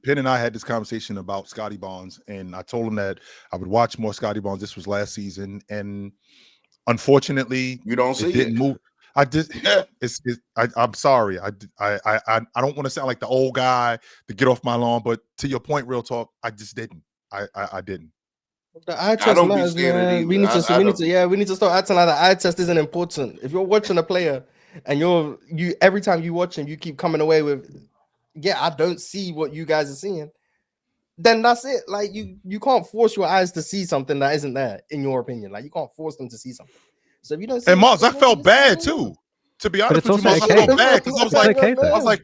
Penn and I had this conversation about Scotty Barnes, and I told him that I would watch more Scotty Barnes. This was last season, and unfortunately, You don't see it didn't it. move. I did. I'm sorry. I don't want to sound like the old guy to get off my lawn, but to your point, real talk, I just didn't. I didn't. The eye I test don't be matters, seeing it man. either. We need to, I we need don't- to, yeah, we need to start acting like the eye test isn't important. If you're watching a player and you every time you watch him, you keep coming away with, yeah, I don't see what you guys are seeing. Then that's it. Like you can't force your eyes to see something that isn't there, in your opinion. Like you can't force them to see something. So if you don't see And Mars, I then felt just bad don't know. too. To be But honest it's with you, also Mars, I okay. felt bad because I was It's like, okay, though. I was like,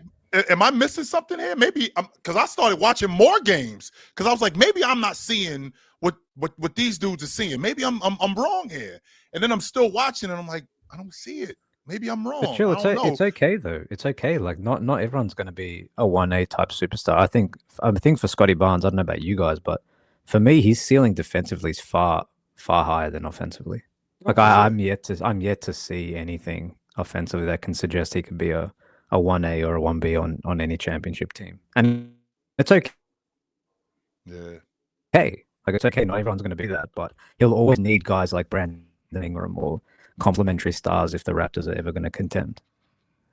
am I missing something here? Maybe because I started watching more games because I was like, maybe I'm not seeing what these dudes are seeing. Maybe I'm wrong here. And then I'm still watching and I'm like, I don't see it. Maybe I'm wrong. But chill, I don't know. it's okay though. It's okay. Like not everyone's going to be a 1A type superstar. I think for Scotty Barnes, I don't know about you guys, but for me, his ceiling defensively is far higher than offensively. Like I'm yet to see anything offensively that can suggest he could be a 1A or a 1B on any championship team. And it's okay. Yeah. Hey, like it's okay. Not everyone's going to be that, but he'll always need guys like Brandon Ingram or complementary stars if the Raptors are ever going to contend.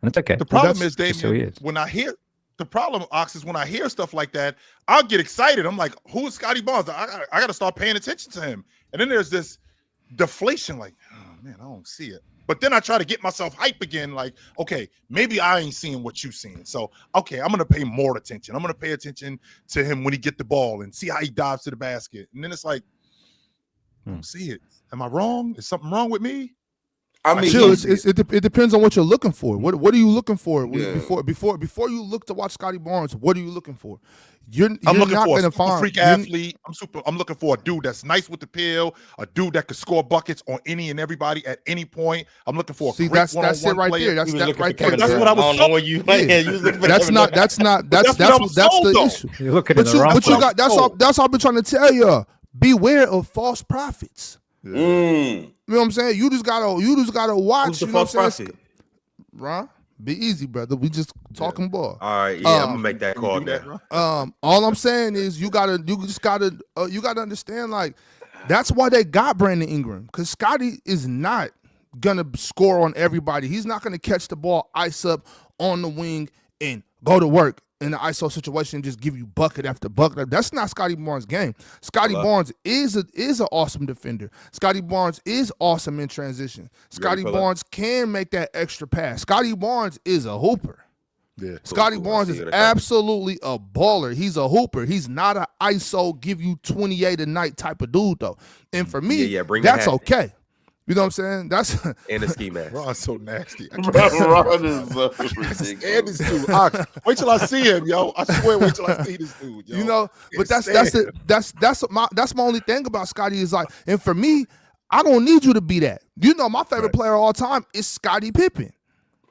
And it's okay. The problem is, just who he Damian, is. when I hear the problem, Ox, is when I hear stuff like that, I'll get excited. I'm like, who is Scotty Barnes? I got to start paying attention to him. And then there's this deflation, like, oh man, I don't see it. But then I try to get myself hype again, like, okay, maybe I ain't seeing what you seeing. So, okay, I'm gonna pay more attention. I'm gonna pay attention to him when he get the ball and see how he dives to the basket. And then it's like, I don't see it. Am I wrong? Is something wrong with me? I mean, Chill. It depends on what you're looking for. What are you looking for Yeah. before you look to watch Scotty Barnes? What are you looking for? I'm looking not for a gonna super find freak athlete. I'm looking for a dude that's nice with the pill, a dude that could score buckets on any and everybody at any point. I'm looking for a See, great that's it one-on-one right player. there. That's He was that looking right for Kevin there. That's Durant. what I was I don't know what you. Yeah. You was looking for That's Kevin not Durant. that's what I was told, the though. issue. You're looking But in the wrong you place. got that's all I've been trying to tell you. Beware of false prophets. Mm. You know what I'm saying? You just gotta watch. Who's the you know false what I'm saying? prophet? Ron, be easy, brother. We just talking ball. All right, yeah, I'm gonna make that call now. All I'm saying is you gotta understand, like, that's why they got Brandon Ingram, because Scotty is not gonna score on everybody. He's not gonna catch the ball, ice up on the wing, and go to work in the ISO situation and just give you bucket after bucket. That's not Scotty Barnes' game. Scotty Barnes is an awesome defender. Scotty Barnes is awesome in transition. Scotty Barnes can make that extra pass. Scotty Barnes is a hooper. Yeah. Scotty Barnes is absolutely a baller. He's a hooper. He's not an ISO give you 28 a night type of dude, though. And for me, bring the that's hat. okay. You know what I'm saying? That's And the ski mask. Ron's so nasty. Ron is ridiculous. And this dude. Ox, wait till I see him, yo. I swear, wait till I see this dude, yo. you know, but that's my only thing about Scotty is like, and for me, I don't need you to be that. You know, my favorite player of all time is Scottie Pippen.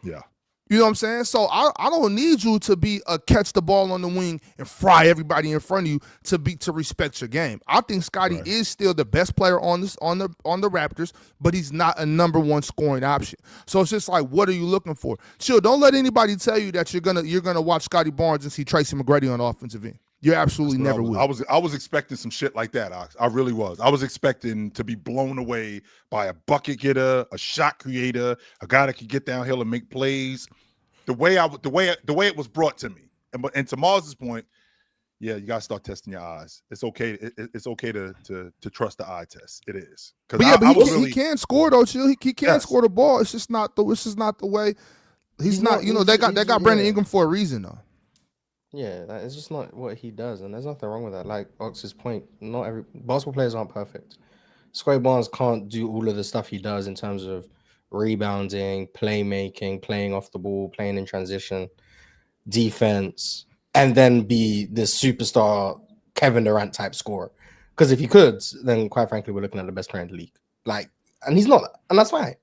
Yeah. You know what I'm saying? So I don't need you to be a catch the ball on the wing and fry everybody in front of you to respect your game. I think Scotty is still the best player on the Raptors, but he's not a number one scoring option. So it's just like, what are you looking for? Chill. Don't let anybody tell you that you're gonna watch Scotty Barnes and see Tracy McGrady on the offensive end. You absolutely never will. I was expecting some shit like that, Ox. I really was. I was expecting to be blown away by a bucket getter, a shot creator, a guy that could get downhill and make plays. The way it was brought to me, and to Mars's point, yeah, you gotta start testing your eyes. It's okay. It's okay to trust the eye test. It is. But he can score though. Chill. He can score the ball. It's just not the way. He's not. You know, they got Brandon Ingram for a reason though. Yeah, it's just not what he does, and there's nothing wrong with that. Like Ox's point, not every basketball players aren't perfect. Scottie Barnes can't do all of the stuff he does in terms of rebounding, playmaking, playing off the ball, playing in transition, defense, and then be the superstar Kevin Durant type scorer. Because if he could, then quite frankly, we're looking at the best player in the league. Like, and he's not, and that's fine.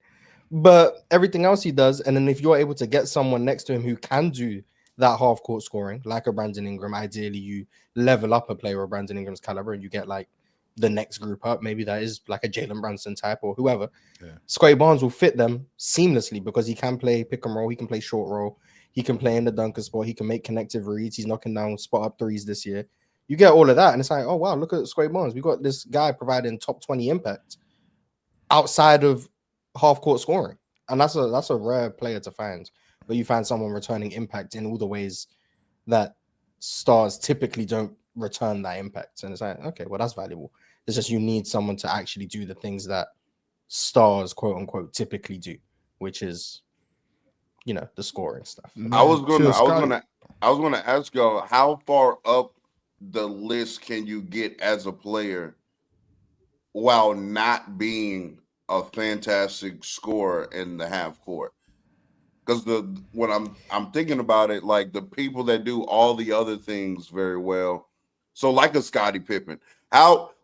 But everything else he does, and then if you're able to get someone next to him who can do that half court scoring, like a Brandon Ingram, ideally you level up a player of Brandon Ingram's caliber and you get like the next group up. Maybe that is like a Jalen Brunson type or whoever. Yeah. Scottie Barnes will fit them seamlessly because he can play pick and roll, he can play short roll, He can play in the dunker spot. He can make connective reads. He's knocking down spot up threes this year. You get all of that, and it's like, oh wow, look at Scottie Barnes. We got this guy providing top 20 impact outside of half court scoring, and that's a rare player to find. But you find someone returning impact in all the ways that stars typically don't return that impact, and it's like, okay, well, that's valuable. It's just you need someone to actually do the things that stars, quote unquote, typically do, which is, you know, the scoring stuff. I was gonna ask y'all, how far up the list can you get as a player while not being a fantastic scorer in the half court? Because when I'm thinking about it, like the people that do all the other things very well, so like a Scottie Pippen,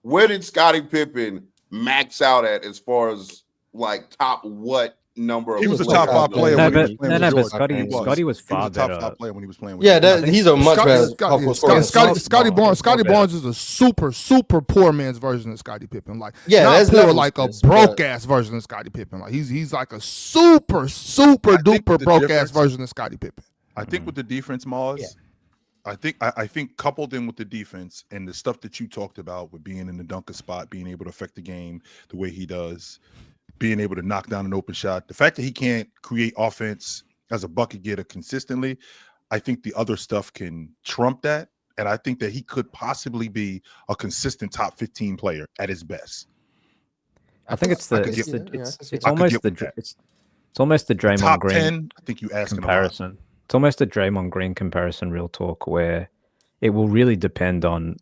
where did Scottie Pippen max out at as far as like top what number? He was a top 5 player. But Scotty was far better. Top 5 player when he was playing with. Yeah, he's a much better. Scottie Barnes is a super poor man's version of Scottie Pippen. Like, there's poor, like a broke ass version of Scottie Pippen. Like he's like a super duper broke ass version of Scottie Pippen. I think with the defense, Mars. I think coupled in with the defense and the stuff that you talked about with being in the dunker spot, being able to affect the game the way he does, being able to knock down an open shot, the fact that he can't create offense as a bucket getter consistently, I think the other stuff can trump that. And I think that he could possibly be a consistent top 15 player at his best. I think it's almost the Draymond top Green 10, I think you asked comparison. It's almost a Draymond Green comparison, real talk, where it will really depend on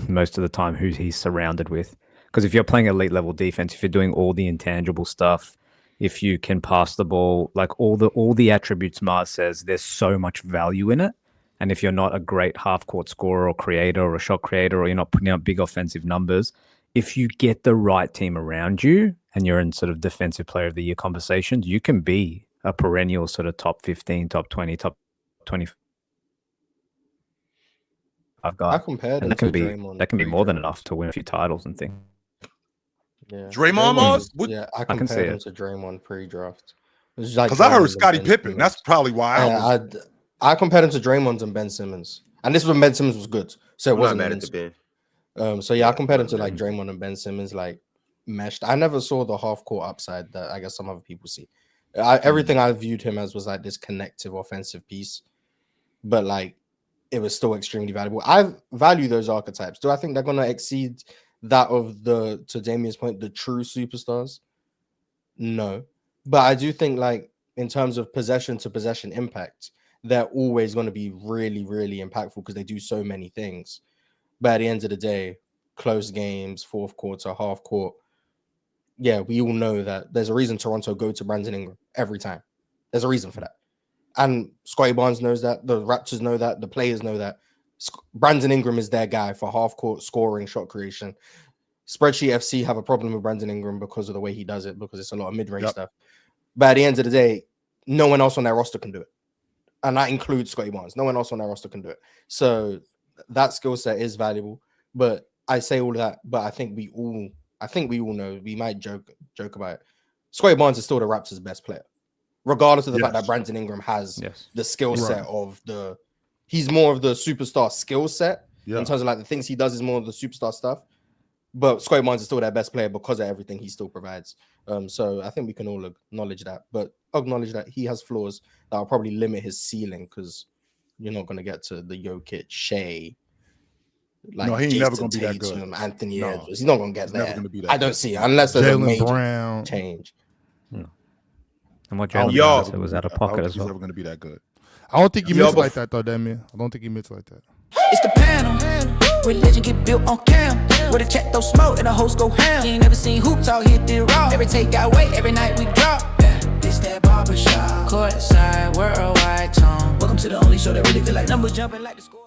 most of the time who he's surrounded with. Because if you're playing elite level defense, if you're doing all the intangible stuff, if you can pass the ball, like all the attributes Mars says, there's so much value in it. And if you're not a great half court scorer or creator or a shot creator, or you're not putting out big offensive numbers, if you get the right team around you and you're in sort of defensive player of the year conversations, you can be a perennial sort of top 15, top 20, top 25 guy. I compared him to Draymond. That can be more than enough to win a few titles and things. Yeah. Draymond, Mars? I compared him to Draymond pre-draft. Because I heard Scottie Pippen. That's probably why I compared him to Draymond and Ben Simmons. And this was when Ben Simmons was good. So it wasn't mad at the Ben. So yeah, I compared him to like Draymond and Ben Simmons, like meshed. I never saw the half court upside that I guess some other people see. Everything I viewed him as was like this connective offensive piece, but like it was still extremely valuable. I value those archetypes. Do I think they're going to exceed that of to Damien's point, the true superstars? No, but I do think like in terms of possession to possession impact, they're always going to be really, really impactful because they do so many things. But at the end of the day, close games, fourth quarter, half court, yeah, we all know that there's a reason Toronto go to Brandon Ingram every time. There's a reason for that. And Scottie Barnes knows that. The Raptors know that. The players know that. Brandon Ingram is their guy for half-court scoring, shot creation. Spreadsheet FC have a problem with Brandon Ingram because of the way he does it, because it's a lot of mid-range stuff. But at the end of the day, no one else on their roster can do it. And that includes Scottie Barnes. No one else on their roster can do it. So that skill set is valuable. But I say all of that, but I think we all know, we might joke about it. Scottie Barnes is still the Raptors' best player, regardless of the fact that Brandon Ingram has the skill set of he's more of the superstar skill set in terms of like the things he does is more of the superstar stuff. But Scottie Barnes is still their best player because of everything he still provides. So I think we can all acknowledge that, but acknowledge that he has flaws that will probably limit his ceiling because you're not going to get to the Jokic, Shea. Like no, he ain't Jason never gonna be that Tatum, good. Anthony Edwards. He's not gonna get there. I don't see it good. unless there's a Jaylen major Brown change. And what Jalen was out of pocket as well. He's never gonna be that good. I don't think he meant like that though, Damien. I don't think he meant like that. It's the panel. Religion get built on cam. Where the check throw smoke and the host go ham. You ain't never seen hoops out hit the raw. Every take I wait, every night we drop. This that barbershop. Courtside, worldwide tone. Welcome to the only show that really feel like numbers jumping like the score.